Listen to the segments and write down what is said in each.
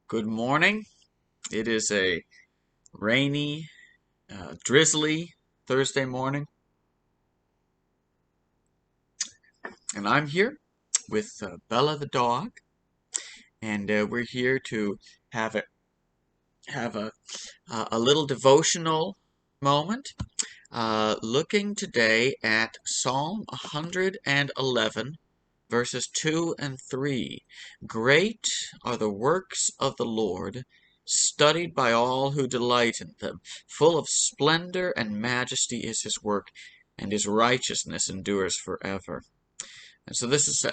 Good morning. It is a rainy, drizzly Thursday morning, and I'm here with Bella the dog, and we're here to have a have a little devotional moment, looking today at Psalm 111, verses 2 and 3. Great are the works of the Lord, studied by all who delight in them. Full of splendor and majesty is his work, and his righteousness endures forever. And so this is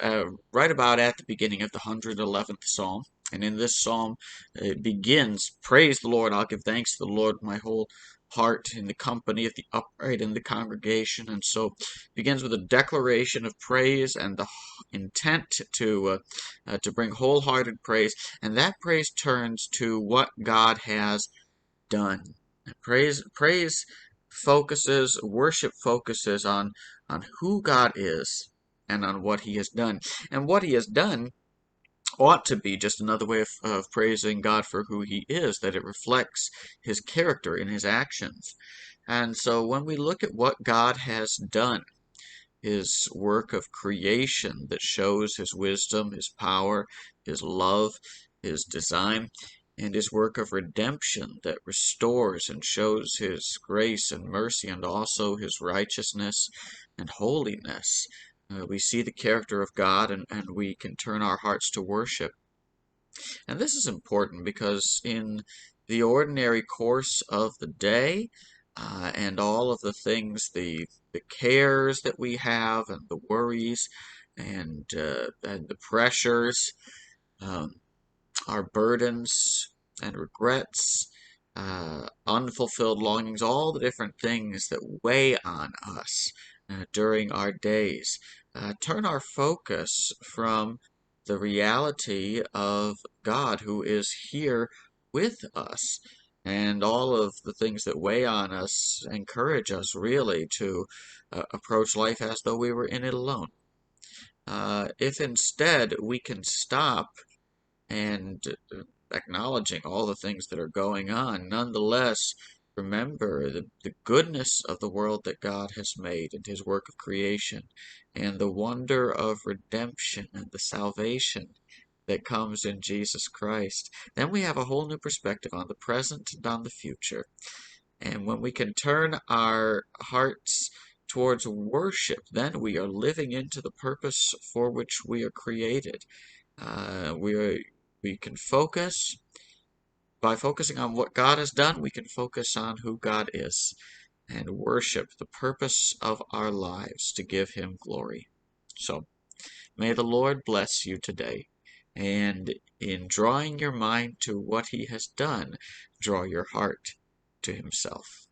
right about at the beginning of the 111th Psalm. And in this psalm, it begins, Praise the Lord, I'll give thanks to the Lord, my whole heart, in the company of the upright in the congregation. And so it begins with a declaration of praise and the intent to bring wholehearted praise. And that praise turns to what God has done. Praise focuses, worship focuses on who God is and on what he has done. And what he has done ought to be just another way of praising God for who he is, that it reflects his character in his actions. And so when we look at what God has done, his work of creation that shows his wisdom, his power, his love, his design, and his work of redemption that restores and shows his grace and mercy and also his righteousness and holiness. We see the character of God, and we can turn our hearts to worship. And this is important because in the ordinary course of the day, and all of the things, the cares that we have, and the worries, and the pressures, um, our burdens and regrets, unfulfilled longings, all the different things that weigh on us during our days, turn our focus from the reality of God who is here with us. And all of the things that weigh on us encourage us really to approach life as though we were in it alone. If instead we can stop and acknowledging all the things that are going on, nonetheless, remember the goodness of the world that God has made and his work of creation, and the wonder of redemption and the salvation that comes in Jesus Christ. Then we have a whole new perspective on the present and on the future. And when we can turn our hearts towards worship, then we are living into the purpose for which we are created. We can focus, by focusing on what God has done, we can focus on who God is and worship the purpose of our lives to give him glory. So, may the Lord bless you today, and in drawing your mind to what he has done, draw your heart to himself.